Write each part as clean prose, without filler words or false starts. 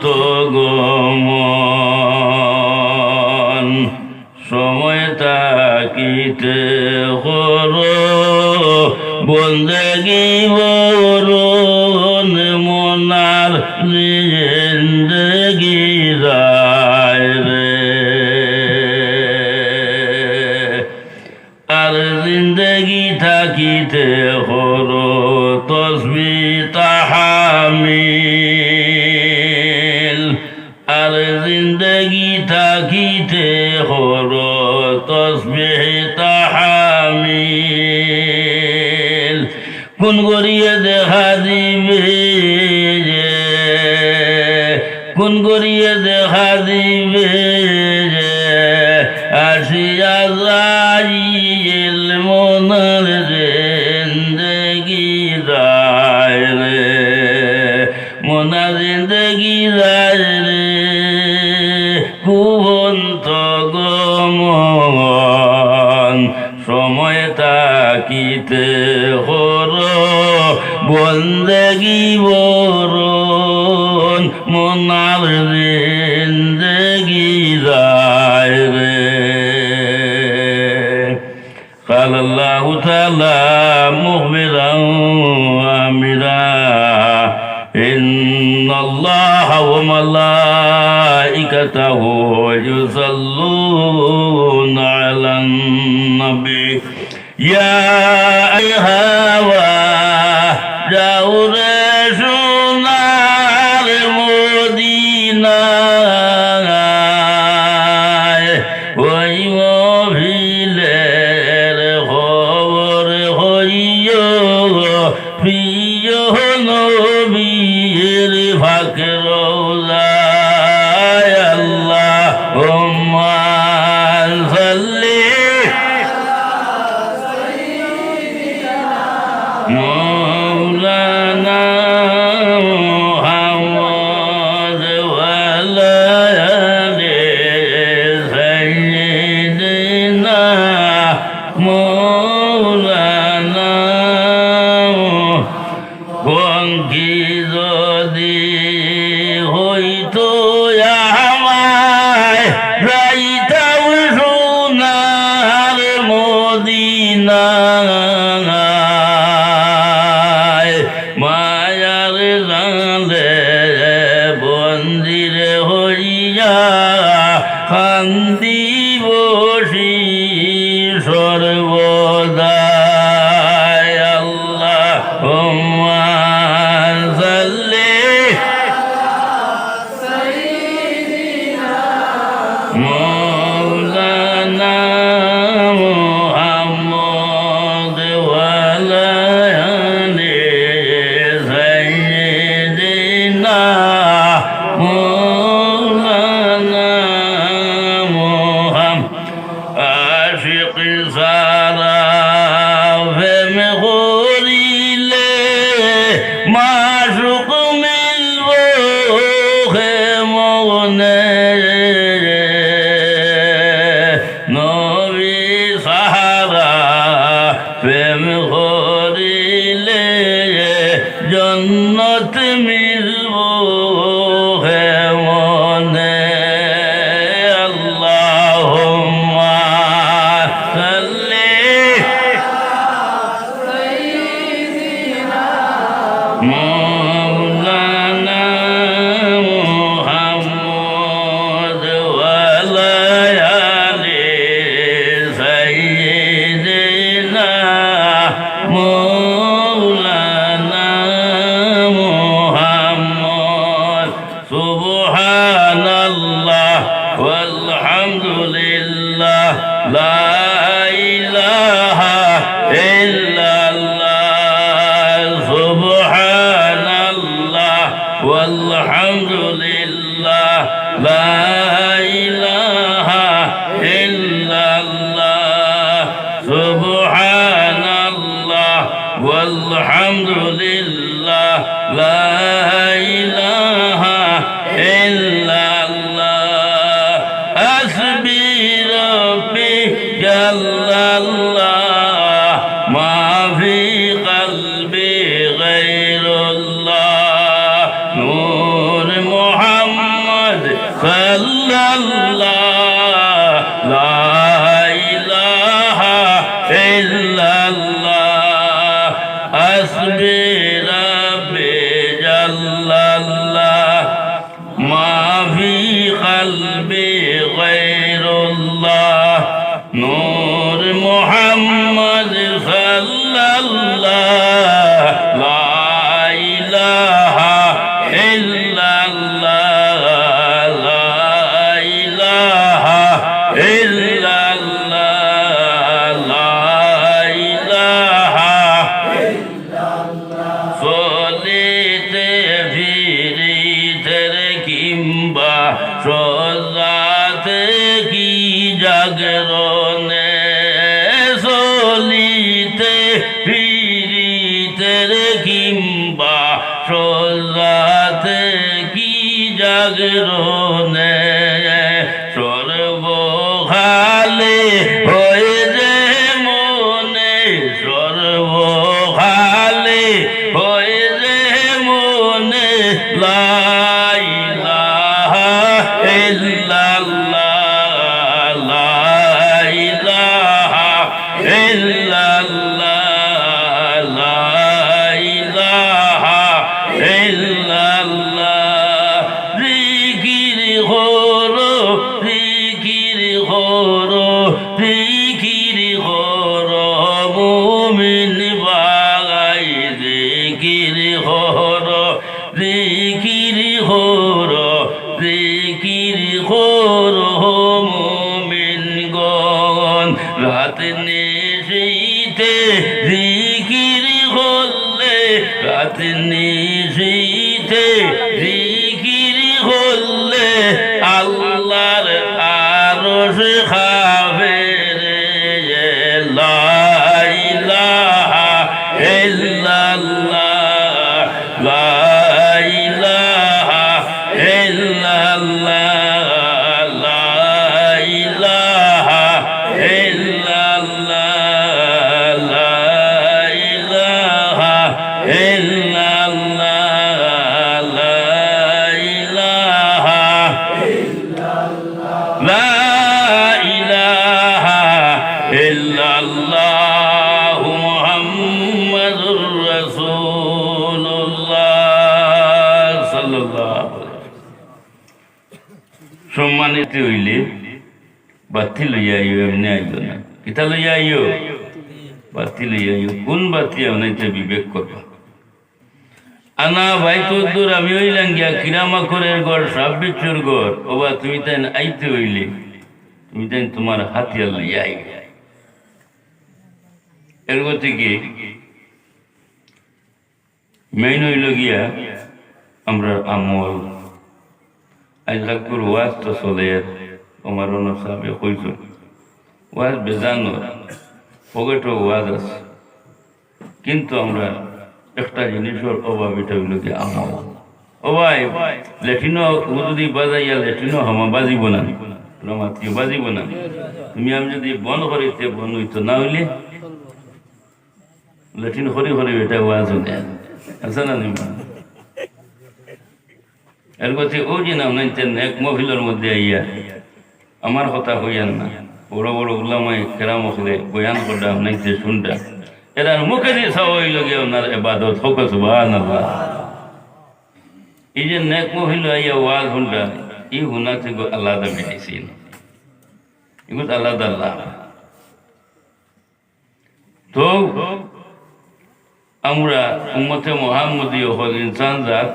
তো গমন সময় তাকিতে করো বন্দেগি বরণ মনার জিন্দগি যায় রে আর জিন্দগি থাকিতে করো তসবি তাহামিল আর জিন্দগি থাকিতে করো তসবি তাহামিল কোন করিয়ে দেখা দিবে কোন করিয়ে দেখা দিবে আসিয়া যাইল মনের জিন্দগি যায় রে মনা জিন্দগি যায় রে কুবন্ত গমন সময় তাকিতে করো বন্দেগি বরণ মনার জিন্দগি যায় রে قال الله تعالى مخبرا وامرا إن الله وملائكته يصلون على النبي يا أيها جاورشنا المدينة প্রিয় নবীর ফাকরোজায় আল্লাহুম্মা সাল্লি মাওলানা মুহাম্মদ ওয়া আলা আলি সাইয়্যিদিনা মাওলানা কি যদি হইতো আমায় যাইতাম সোনার মদিনায় মায়ার জালে বন্দির হইয়া কান্দি বসি সর্বদা আল্লাহুম্মা مولانا محمد وعلى آل سيدنا مولانا محمد عاشق سارا فم غوريله معشوق من روح مغنى প্রেম করিলে জন্নত মিলব হে মনে আল্লাহুম্মা সাল্লি মাওলানা মুহাম্মদ ওয়া আলা আলি সাইয়্যিদিনা مولانا محمد سبحان الله والحمد لله لا إله إلا الله سبحان الله والحمد لله لا إله إلا الله سبحان الله والحمد لله لا إله إلا الله حسبي ربي جل الله ما في قلبي غير الله نور محمد সাল্লাল্লাহ লা ইলাহা ইল্লাল্লাহ হাসবি রাব্বি জাল্লাল্লাহ মা ফি কলবি গায়রুল্লাহ নূর মুহাম্মদ সাল্লাল্লাহ লা ইলাহা ইল্লাল্লাহ লা ইলাহা ইল্লাল্লাহ লা ইলাহা চলিতে ফিরিতে কিংবা সজাতে কি জাগরণে চলিতে ফিরিতে কিংবা সজাতে কি জাগরণে সর্বকালে হয়ে যে মনে সর্বকালে হয়ে যে মনে লা ইলাহা ইল্লাল্লাহ লা ইলাহা ইল্লাল্লাহ লা ইলাহা ইল্লাল্লাহ জিকির করো জিকির করো জিকির করো মুমিন বাগাই জিকির করো জিকির করো জিকির করো মুমিন গণ রাত নিশিতে জিকির করলে রাত নিশিতে জিকির করলে আল্লাহর আরশ খাবে রে লা ইলাহা ইল্লাল্লাহ লা ইলাহা ইল্লাল্লাহ লা ইলাহা ইল্লাল্লাহ লা ইলাহা ইল্লাল্লাহ লা ইলাহা লা ইলাহা ইল্লাল্লাহ মুহাম্মাদুর রাসূলুল্লাহ সাল্লাল্লাহু আলাইহি সম্মানিত হইলে বাতি লইয়া আইও এমনি আইও না কিতা লইয়া আইও বাতি লইয়া আইও কোন বাতি আনাইতে বিবেক করবা আনা ভাই তোর দূর আমি হইলাম গিয়া কিরামাকরের ঘর সাপ বিচ্ছুর ঘর ওবা তুমি তাই আইতে হইলে তুমি তাই তোমার হাতিয়ার লইয়া আইবে এর থেকে মেইন হইল গিয়া আমরা আমল আজ লাগুর ওয়াজ তো চলে আমার সাহেবে কইস ওয়াজ বেজানো পকেটও ওয়াজ আছে কিন্তু আমরা একটা জিনিসের অভাব এটা হইল গিয়া আমল ও ভাই লেট্রিনও যদি বাজাইয়া লেট্রিনও হামা বাজিব না রমাত্রীয় বাজিব না তুমি আমি যদি বন্ধ করিতে বন্ধ হইতো না হইলে লেট্রিন হরি হরি এটা ওয়াজ হলে আছে না নিমা এর কথা ও যে নাম নাইতেন এক মহিলার মধ্যে আইয়া আমার কথা হইয়ান না বড় বড় উলামাই কেরাম হলে বয়ান করডা নাইতে শুনডা এরার মুখে দিয়ে সব হইল গিয়ে ওনার এবাদত হোক সুবহানাল্লাহ এই যে নেক মহিলা আইয়া ওয়াজ শুনডা ই হুনা থেকে আলাদা মেডিসিন এগুলো আলাদা লাভ তো আমরা উম্মতে মুহাম্মদীয় হল ইনসান জাত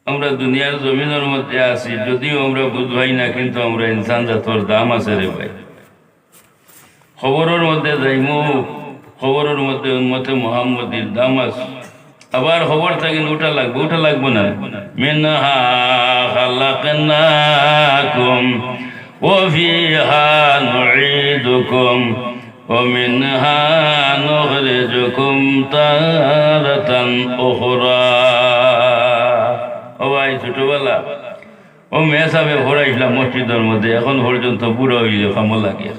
আমরা দুনিয়ার জমিনের মধ্যে আছি যদিও আমরা বুঝবাই না কিন্তু আমরা ইনসান জাতর দাম আছে রে ভাই খবরের মধ্যে যাইমু খবরের মধ্যে উম্মতে মুহাম্মদীর দাম আছে আবার খবর থাকেন ওটা লাগবো না মিনহা খালাকনাকুম ওয়া ফিহা নুঈদুকুম ومنها نخرجكم تارة أخرى ও ভাই ছোটবেলা ও মেয়ে সাহেব হরাইছিলাম মসজিদের মধ্যে এখন পর্যন্ত বুড়ো হইলে কামল লাগিয়ে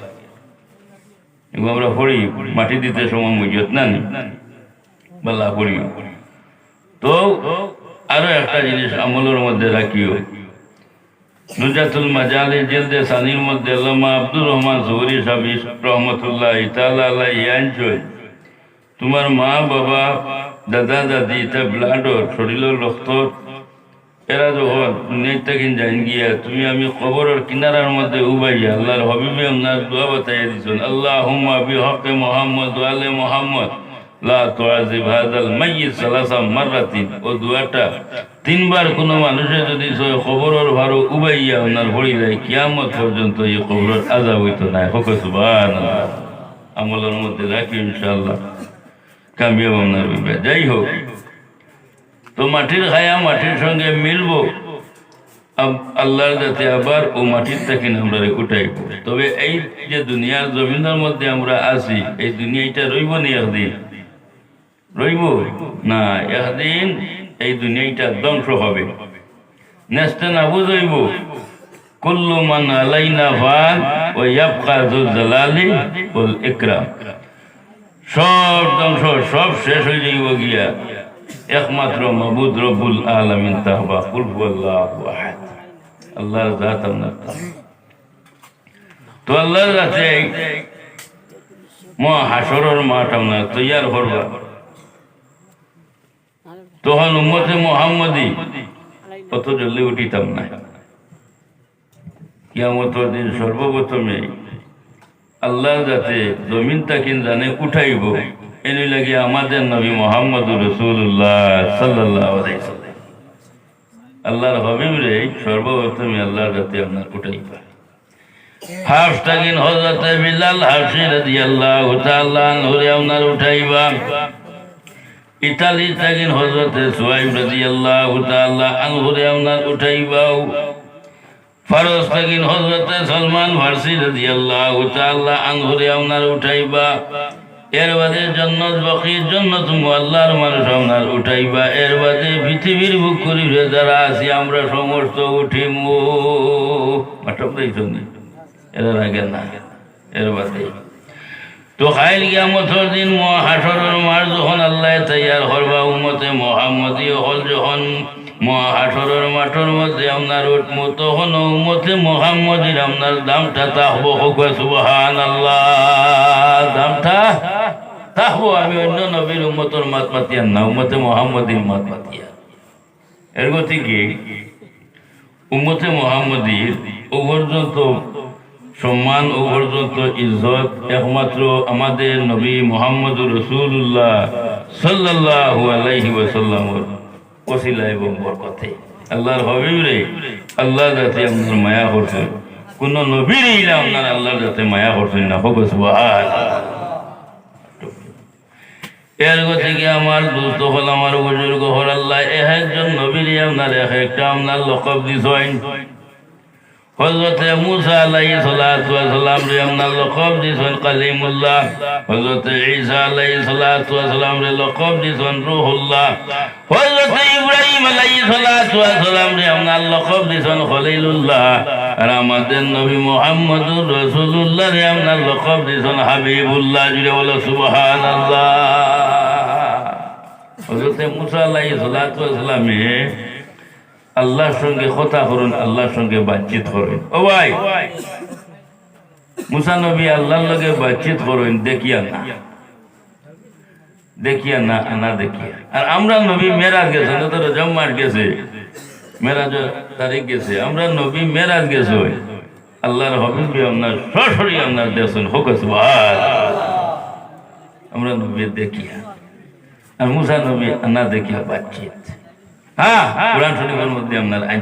আমরা হরি মাটি দিতে সময় মুজত না বলা হরি তো আরো একটা জিনিস আমলের মধ্যে রাখিও নুজাতুল মাজালি জিলদে সানির মধ্যে আল্লামা আব্দুর রহমান জহুরি সাহেব রহমতুল্লাহ তাআলা আলাইহি আনছেন তোমার মা বাবা দাদা দাদি তা ব্লাডর শরীরের রক্ত এরা যখন দুনিয়া থেকে যাইন গিয়া তুমি আমি কবরের কিনারার মধ্যে উবাইয়া আল্লাহর হবিবে ওনার দোয়া বাতাইয়া দিছেন আল্লাহুম্মা বিহকে মুহাম্মদ ওয়া আলি মুহাম্মদ লা তুআযিব হাযাল মাইয়িত সালাসা মাররাতিন। ও দোয়াটা তিনবার কোনো মানুষে যদি কবরের ভারো উবাইয়া ওনার ভরি যায় কিয়ামত পর্যন্ত এই কবরের আযাব হইতো না। হোক সুবহানাল্লাহ। আমলের মধ্যে রাখি ইনশাআল্লাহ কামিয়াব ওনার বিবে। যাই হোক, তো মাটির খায়া মাটির সঙ্গে মিলবো আল্লাহর যাতে আবার ও মাটির থেকে আমরা উঠাইব। তবে এই যে দুনিয়ার জমিনের মধ্যে আমরা আছি এই দুনিয়াটা রইব না, একদিন রইব না, একদিন এই দুনিয়াটা ধ্বংস হবে, নেস্তে নাবুদ হইব। কুল্লু মান আলাইনা ফান ওয়া ইয়াবকা যুল জালালি ওয়াল ইকরাম। সব ধ্বংস, সব শেষ হয়ে যাইব গিয়া একমাত্র মাবুদ রব্বুল আলামিন তাহবা কুল হুয়াল্লাহু আহাদ। আল্লাহর জাত আপনার। তো আল্লাহর জাতে হাসরের মাঠ আপনার তৈয়ার করবা। তখন উম্মতে মুহাম্মদী অত জলদি উঠিতাম না। কিয়ামতের দিন সর্বপ্রথমে আল্লাহর জাতে জমিন তাকিন জানে উঠাইব। এনে লাগে আমাদের নবী মুহাম্মদুর রাসূলুল্লাহ সাল্লাল্লাহু আলাইহি ওয়াসাল্লাম আল্লাহর হাবিব রে সর্বপ্রথমে আল্লাহর জাতে আপনার উঠাইবা। হাফস তাকিন হযরত বিলাল হাবশী রাদিয়াল্লাহু তাআলা আনহু রে আপনার উঠাইবা। ইতালি তাকিন হযরত সুহাইব রাদিয়াল্লাহু তাআলা আনহু রে আপনার উঠাইবা। ফারস তাকিন হযরত সলমান ফারসি রাদিয়াল্লাহু তাআলা আনহু রে আপনার উঠাইবা। এর বাদে জান্নাত বাকি জান্নাত আল্লাহর মানুষ আপনার উঠাইবা। এর বাদে পৃথিবীর বুক করিবে যারা আছি আমরা সমস্ত উঠিমু। মাঠব দিয়েছেন এর আগে না, এর বাদে তো খাইল কিয়ামতের দিন হাসরের মাঠ যখন আল্লাহ তৈয়ার করবা উম্মতে মুহাম্মদী হল যখন হাসরের মাঠের মধ্যে আপনার উঠমু তখন উম্মতে মুহাম্মদীর আপনার দামটা তাহবো। হোক সুবহানাল্লাহ। দামটা তাহবো। আমি অন্য নবীর উম্মতের মাত পাতিয়ান না, উম্মতে মুহাম্মদীর মাত পাতিয়া। এর গতি কি উম্মতে মুহাম্মদীর ও পর্যন্ত সম্মান ও পর্যন্ত ইজ্জত একমাত্র আমাদের নবী মুহাম্মদুর রাসূলুল্লাহ সাল্লাল্লাহু আলাইহি ওয়াসাল্লামের ওসিলা এবং বরকতে। আল্লাহর হাবিব রে আল্লাহ যাতে আপনার মায়া করছেন, কোন নবীর ইলা আপনার আল্লাহর যাতে মায়া করছেন না। হোক সুবহানাল্লাহ। এর গতিকে আমার দোস্ত হল আমার বুজুর্গ হল আল্লাহ একজন নবীর আপনার একটা আপনার লকব দিছেন। হযরতে মুসা আলাইহিস সালাতু ওয়াস সালাম রে আপনার লকব দিছেন কালিমুল্লাহ। হযরতে ঈসা আলাইহিস সালাতু ওয়াস সালাম রে লকব দিছেন রূহুল্লাহ। হযরতে ইব্রাহিম আলাইহিস সালাতু ওয়াস সালাম রে আপনার লকব দিছেন খলিলুল্লাহ। আর আমাদের নবী মুহাম্মদুর রাসূলুল্লাহ রে আপনার লকব দিছেন হাবিবুল্লাহ। জুড়ে বলো সুবহানাল্লাহ। হযরতে মুসা আলাইহিস সালাতু ওয়াস সালামে আল্লাহর সঙ্গে কথা করুন, আল্লাহর সঙ্গে বাতচিত করেন। ও ভাই মুসা নবী আল্লাহর লগে বাতচিত করেন দেখিয়া না, দেখিয়া না আনা দেখিয়া। আর আমরা নবী মেরাজ গেছে, তো জম্মার গেছে, মেরাজ তারিখ গেছে, আমরা নবী মেরাজ গেছে। আল্লাহর হাবিব আপনার সরাসরি আপনার দেখছেন। হোক সুবহানাল্লাহ। আমরা নবী দেখিয়া আর মুসা নবী আনা দেখিয়া বাতচিত। হ্যাঁ, কুরআন শরীফের মধ্যে আপনার আইন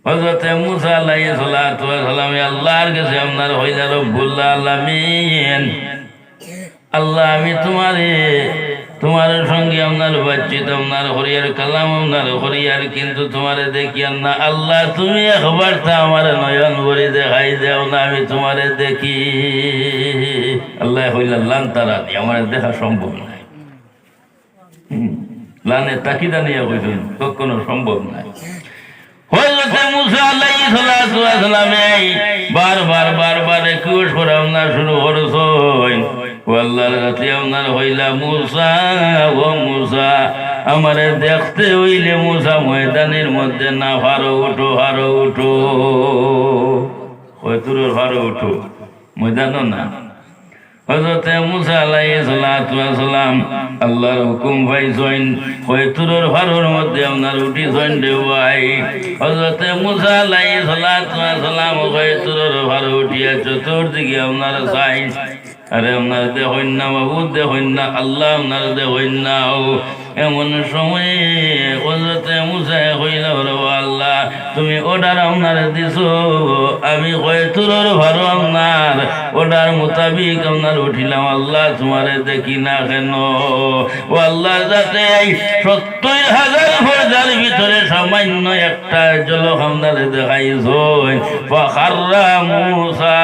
হযরতে মুসা আলাইহিস সালাতু ওয়াস সালাম আল্লাহর কাছে আপনার হইলা রব্বুল আলামিন, আল্লাহ আমি তোমার সঙ্গে আপনার বাতচিত আপনার হরিয়ার কালাম আপনার হরিয়ার, কিন্তু তোমারে দেখিয়ান না। আল্লাহ তুমি একবার তা আমার নয়ন ভরে দেখাই দাও না, আমি তোমারে দেখি। আল্লাহ হইলা লান তারা আমার দেখা সম্ভব নাই। লানে তাকিদা নিয়ে কইছেন কখনো সম্ভব নাই। হযরত মুসা আলাইহিস সালাতু ওয়াস সালাম বারবার রিকোয়েস্ট করা না শুরু করছেন। ও আল্লাহর কাছে আপনার হইলা মুসা ও মুসা আমারে দেখতে হইলে মুসা ময়দানের মধ্যে না ভারো উঠো ভারো উঠো ওই তোর ভারো উঠো ময়দানও না হযরতে মুসা আলাইহিস সালাম আল্লাহর হুকুম পাইছেন হয়তুরের ভারোর মধ্যে আপনার উঠিছেন রে ভাই হযরতে মুসা আলাইহিস সালাম হয়তুরের ভারো উঠিয়া চতুর্দিকে আপনার চাই আরে আপনার দেখেন না মাবুদ দেখেন না আল্লাহ আপনার দেখেন না এমন সময়ে হযরতে মুসা কইল রে আল্লাহ তুমি অর্ডার আপনার দিছো আমি হয়তুরের ভারো আপনার অর্ডার মোতাবিক আপনার উঠিলাম আল্লাহ তোমারে দেখি না কেন ও আল্লাহ যাতে ৭০,০০০ ফরজার ভিতরে সামান্য একটা ঝলক আপনারে দেখাইছো ফাখাররা মুসা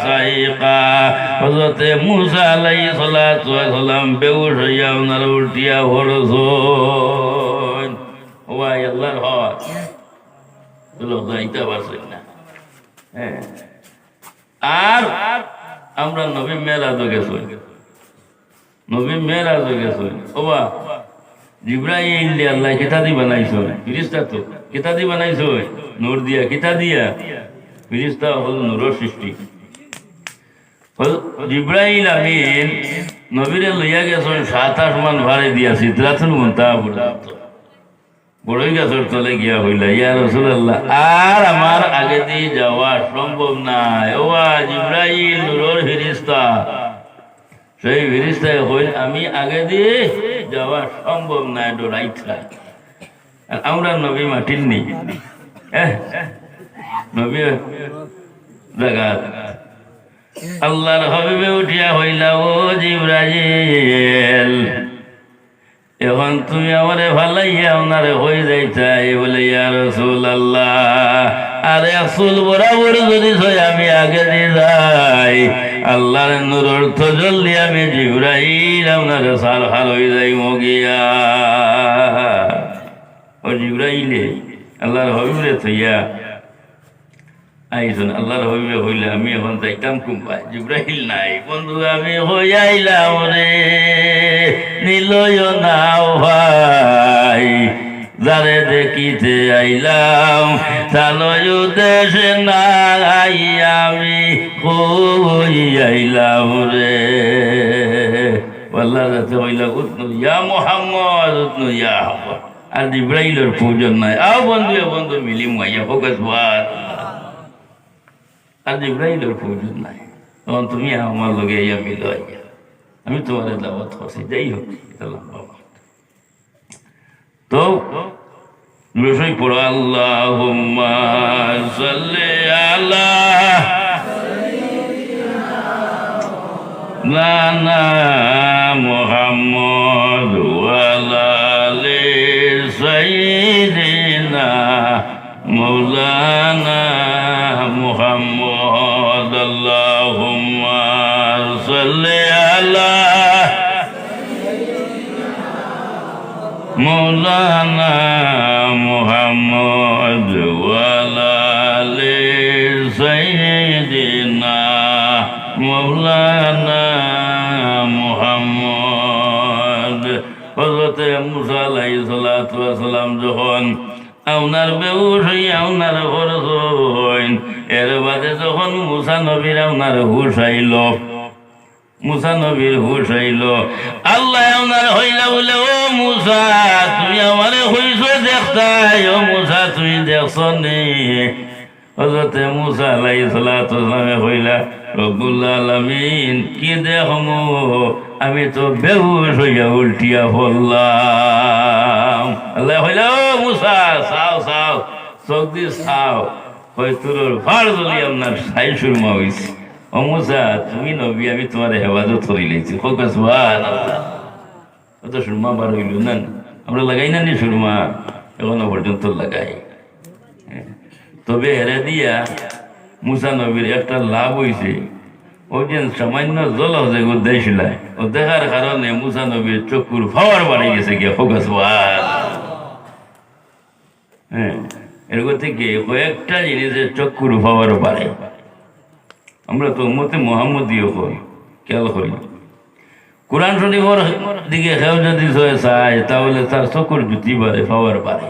সাইকা হযরতে মুসা আলাইহিস সালাম বেহুশ হইয়া আপনার উঠিয়া পড়ছেন ও আল্লাহর হক লোক যাইতে পারছেন না হ্যাঁ আর আমরা নবী মেরাজও গেছি নবী মেরাজও গেছি ওবা জিব্রাইল দিয়ে আল্লাহ কিতাবি বানাইছো ফেরেশতা তো কিতাবি বানাইছো নূর দিয়া কিতা দিয়া ফেরেশতা হল নূরের সৃষ্টি জিব্রাইল আমিন নবীরে লইয়া গেছেন ৭ আসমান ভাড়ে দিয়া সিদরাতুল মুনতাহা পর্যন্ত বড়ই গাছের তলে গিয়া হইলা ইয়া রাসূলুল্লাহ আর আমার আগে দিয়ে যাওয়া সম্ভব নাই ও জিব্রাইল নূরের ফেরেশতা সেই ফেরেশতায় কইল আমি আগে দিয়ে যাওয়া সম্ভব নাই ডরাইতা আমরা নবী মাটির নেই নবী জাগাত আল্লাহর হাবিবে উঠিয়া হইলা ও জিব্রাইল এখন তুমি আমারে ভালাইয়া ওনারে হয়ে যাইতাই বলে ইয়া রাসূলুল্লাহ আরে আসল বরাবর যদি আমি আগে দিয়ে যাই আল্লাহর নূরের তজল্লি আমি জিব্রাইল আপনার সারহার হয়ে যাই মগিয়া ও জিব্রাইলে আল্লাহর হাবিবে থইয়া আইসুন আল্লাহর হইবে হইলে আমি এখন যাইতাম কুম্পায় জিব্রাইল নাই বন্ধু আমি হই আইলাম রে নিলয় নাও ভাই যারে দেখিতে আইলাম তালয় দেশে নাই আমি হই আইলাম রে আল্লাহ যাতে হইলা উতনু ইয়া মুহাম্মদ উতনু ইয়া আহমদ আর জিব্রাইলের প্রয়োজন নাই আও বন্ধু মিলিম গাইয়া ফোকাস বাদ আর জিব্রাইলের প্রয়োজন নাই তখন তুমি আমার লগে ইয়া মিলো আইয়া আমি তোমার দাওয়াত করছি যাই হোক এটা লম্বা তো রসই পড়ো আল্লাহুম্মা সাল্লি আলা লানা মুহাম্মদ ওয়া আলা আলি সাইয়্যিদিনা মাওলানা মুহাম্মদ আল্লাহুম্মা সাল্লি আলা মাওলানা মুহাম্মদ ওয়া আলা আলি সাইয়্যিদিনা মাওলানা মুহাম্মদ হযরতে মুসা আলাইহিস সালাম যখন আপনার বেহুশ হইয়া আপনার খরচ হইন এর বাদে যখন মুসা নবীর আপনার হুশ আইল মুসা নবীর হুশ আইল আল্লাহ আপনার হইলা বলে ও মুসা তুমি আমারে হইছ দেখতাই ও মুসা তুমি দেখছ নি হযরতে মুসা আলাইহিস সালামে হইলা রব্বুল আলামিন কি দেখমু আমি তো বেহুশ হইয়া উল্টিয়া পড়লাম আল্লাহ হইলা ও মুসা চাও চাও চোখ দিয়ে চাও হয়তো ভাড় জ্বলি আপনার সাই সুরমা হয়েছে ও মুসা তুমি নবী আমি তোমার হেফাজত করে লেছি সুবহানাল্লাহ ও তো সুরমা বার হইল না আমরা লাগাই না নি সুরমা এখনো পর্যন্ত লাগাই তবে হেরে দিয়া মুসা নবীর একটা লাভ হয়েছে ওই যে সামান্য জল যে দেখছিলাম ও দেখার কারণে মুসা নবীর চক্ষুর পাওয়ার বাড়ি গেছে গিয়ে ফোকাস হ্যাঁ এরকম থেকে কয়েকটা জিনিসের চক্ষুর পাওয়ার বাড়ে আমরা তো উম্মতে মুহাম্মদীয় করি খেয়াল করি কোরআন শরীফের দিকে কেউ যদি চায় তাহলে তার চকুর জুতি বাড়ে পাওয়ার বাড়ে